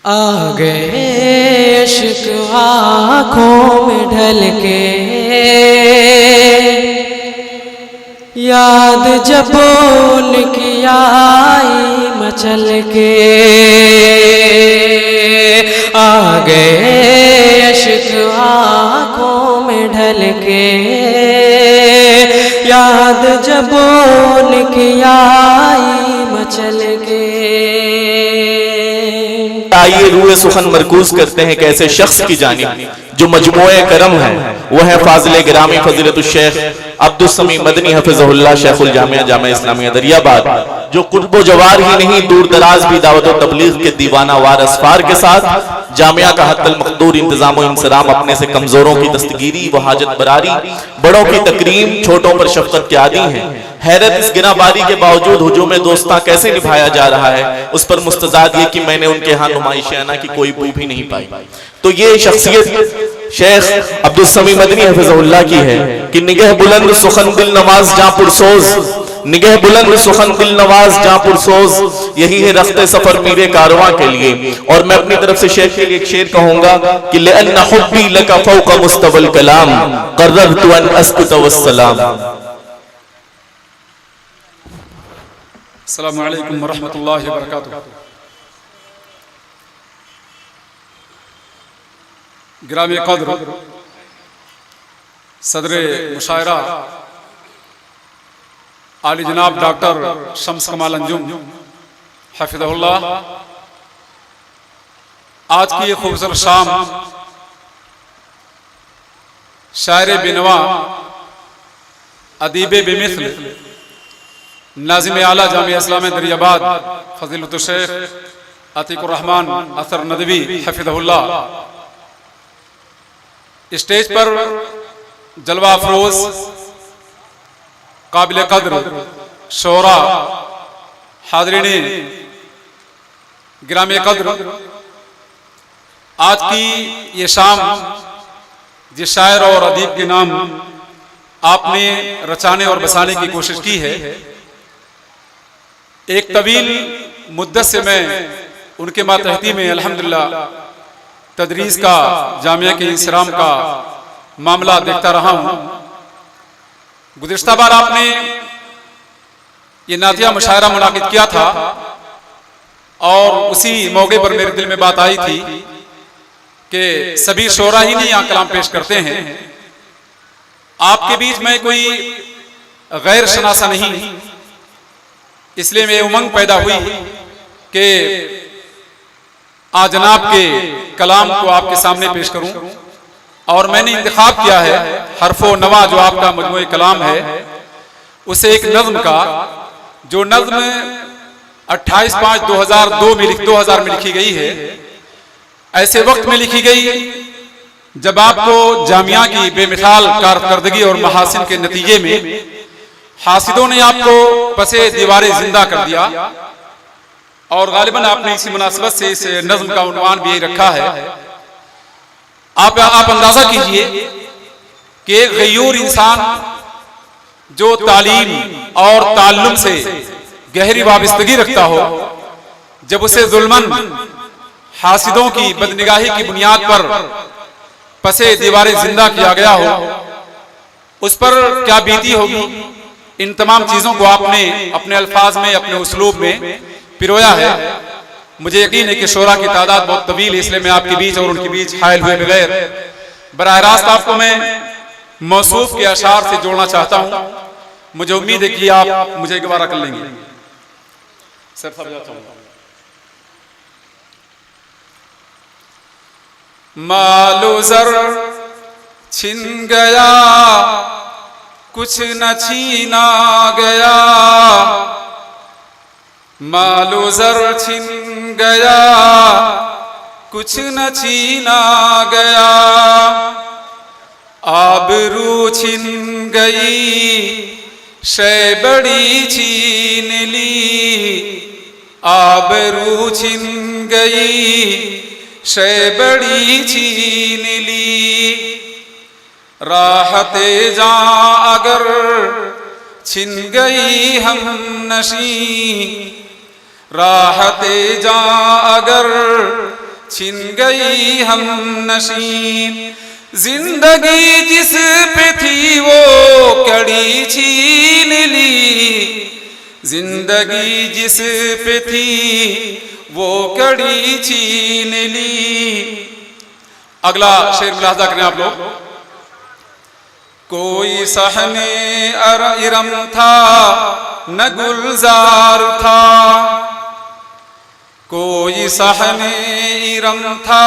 आ गए इश्क आँखों में ढल के, याद जब उनकी आई मचल के। आ गए इश्क आँखों में ढल के, याद जब उनकी आई मचल के। आइए रूए सुखन मरकूज करते हैं कि ऐसे शख्स की जानिब जो मजमूए करम है, वह है फाजिल गिरामी फजीलतुल शेख अब्दुल समी मदनी हफिज़हुल्लाह शेखुल जामिया जामिया इस्लामिया दरियाबाद, जो कुर्बो जवार ही नहीं दूर दराज भी दावत और तबलीग के दीवाना वार असफार के साथ जामिया का हत्तल मखदूर इंतजाम और इंसराम, अपने से कमजोरों की दस्तगीरी व हाजत बरारी, बड़ों की तकरीम, छोटों पर शफकत के आदी हैं। हैरत इस गिनाबारी के बावजूद हुजूम दोस्तां कैसे निभाया जा रहा है, उस पर मुस्तजाद ये कि मैंने उनके यहाँ नुमाइश आना की कोई बू भी नहीं पाई। तो ये शख्सियत शेख अब्दुल समी मदनी हफिज़हुल्लाह की है कि निगह बुलंद सुखन दिल नवाज जहाँ पुरसोज, निगह बुलंद सुखन दिल नवाज जहाँ पुरसोज, यही है रफ्ते सफर मेरे कारवां के लिए। और मैं अपनी तरफ से शेख के लिए एक शेर कहूंगा कि लिअन्ना हुब्बी लका फौका मुस्तवल कलाम कर्ररतु अन अस्कुत वस्सलाम। अस्सलामु अलैकुम वरहमतुल्लाहि वबरकातुहू। गिरामी क़द्र सदर मुशायरा आली जनाब डॉक्टर शम्स कमाल अंजुम हफिज़हुल्लाह, आज की ये खूबसूरत शाम शायर बिनवा, अदीब बेमिसल, नाज़िम आला जामिया इस्लामिया दरियाबाद फजीलतुल शेख अतीकुर रहमान असर नदवी हफिज़हुल्लाह, स्टेज पर जलवा अफरोज काबिल कद्र शोरा हाज़रीने गिरामी कद्र, आज की ये शाम जिस शायर और अदीब के नाम आपने रचाने और बसाने की कोशिश की है, एक तवील मुद्दत से मैं उनके मातहती में अल्हम्दुलिल्लाह तदरीस का, जामिया के इंसराम का मामला देखता रहा हूँ। गुज़िश्ता बार आपने ये नातिया मुशायरा मुनाकिद किया था और उसी मौके पर मेरे दिल में बात आई थी कि सभी शोरा ही नहीं यहाँ कलाम पेश करते हैं, आपके बीच में कोई गैर शनासा नहीं, इसलिए मैं उमंग पैदा हुई कि आज जनाब के कलाम को आपके सामने पेश करूं। और मैंने इंतखाब किया है हरफो नवा जो आपका मजमूए कलाम है, उसे एक नज्म का, जो नज्म 28/5/2002 में 2000 में लिखी गई है, ऐसे वक्त में लिखी गई जब आपको जामिया की बेमिसाल कारकर्दगी और महासिन के नतीजे में हासिदों ने आपको पसे दीवारे जिंदा कर दिया। और गालिबन आपने इसी मुनासिबत से इस नज्म का उन्वान भी रखा है। आप अंदाजा कीजिए कि एक गयूर इंसान जो तालीम और ताल्लुम से गहरी वाबस्तगी रखता हो, जब उसे जुल्मन हासिदों की बदनिगाही की बुनियाद पर पसे दीवारे जिंदा किया गया हो, उस पर क्या बीती होगी। इन तमाम चीजों को आपने अपने अल्फाज में, अपने उसलूब में पिरोया है। मुझे यकीन है कि शोरा की तादाद बहुत तवील है, इसलिए मैं आपके बीच और उनके बीच हायल हुए बगैर बराह रास्त आपको मैं मौसूफ के अशार से जोड़ना चाहता हूं। मुझे उम्मीद है कि आप मुझे गवारा कर लेंगे। मालो जर छिन गया, कुछ न छीना गया, मालो जर छिन गया, कुछ न छीना गया, आबरू छिन गई, शय बड़ी छीन ली, आबरू छिन गई, शय बड़ी छीन ली, राहते जा अगर छिन गई हम नशी, राहते जा अगर छिन गई हम नशीन। जिंदगी जिस पे थी वो कड़ी छीन ली, जिंदगी जिस पे थी वो कड़ी छीन ली। अगला शेर मुलाहजा करें आप लोग। कोई सहने इरम था न गुलजार था, कोई सहने इरम था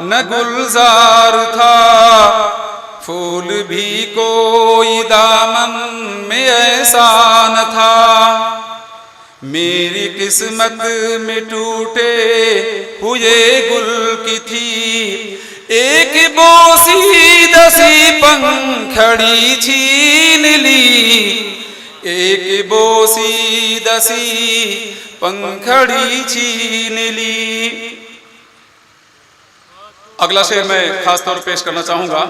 न गुलजार था। फूल भी कोई दामन में ऐसा न था, मेरी किस्मत में टूटे हुए गुल की थी। एक बोसी दसी पंखड़ी छीन ली, एक बोसी दसी पंखड़ी छीन ली। अगला शेर मैं खास तौर पर पेश करना चाहूंगा।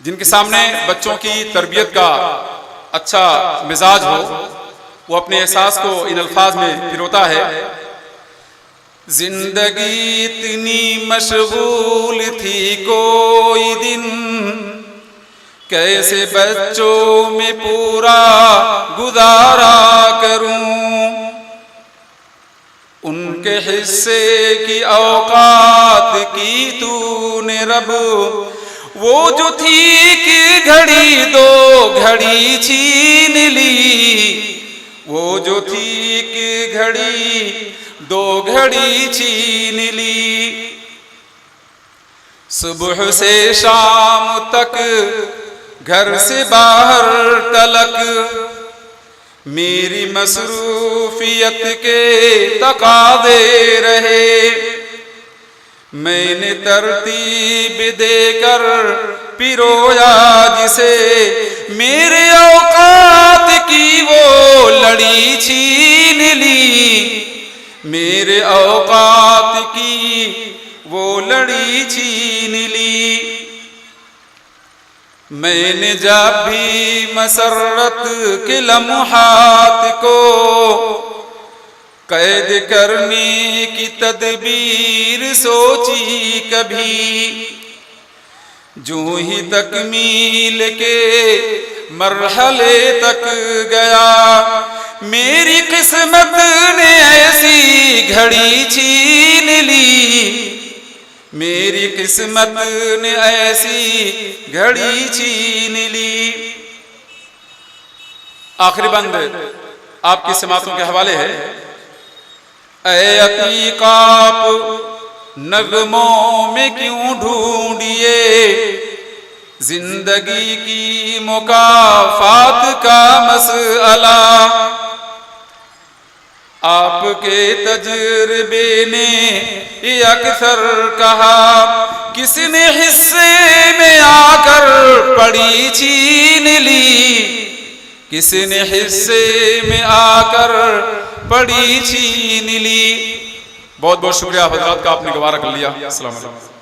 जिनके सामने बच्चों की तरबियत का अच्छा मिजाज हो, वो अपने एहसास को इन अल्फाज में पिरोता है। जिंदगी इतनी मशगूल थी कोई दिन, कैसे बच्चों में पूरा गुजारा करूं। उनके हिस्से की औकात की तूने रब, वो जो थी कि घड़ी दो घड़ी छीन ली, वो जो थी कि घड़ी दो घड़ी छीन ली। सुबह से शाम तक घर से बाहर तलक, मेरी मसरूफियत के तकादे रहे। मैंने तरतीब देकर पिरोया जिसे, मेरे औकात की वो लड़ी छीन ली, मेरे औकात की वो लड़ी छीन ली। मैंने जब भी मसरत के लम्हात को कैद करने की तदबीर सोची कभी, जो ही तकमील के मरहले तक गया, मेरी किस्मत ने ऐसी घड़ी छीन ली, मेरी किस्मत ने ऐसी घड़ी छीन ली। आखिरी बंद आपकी समातों के हवाले है। ऐ अतीक आप नगमों में क्यों ढूंढिए, जिंदगी की मुकाफात का मसला। आपके तजुर्बे ने ये अक्सर कहा, किसने हिस्से में आकर पड़ी छीन ली, किसने हिस्से में आकर पड़ी छीन ली। बहुत बहुत शुक्रिया हज़रात का, आपने गवारा कर लिया। अस्सलाम वालेकुम।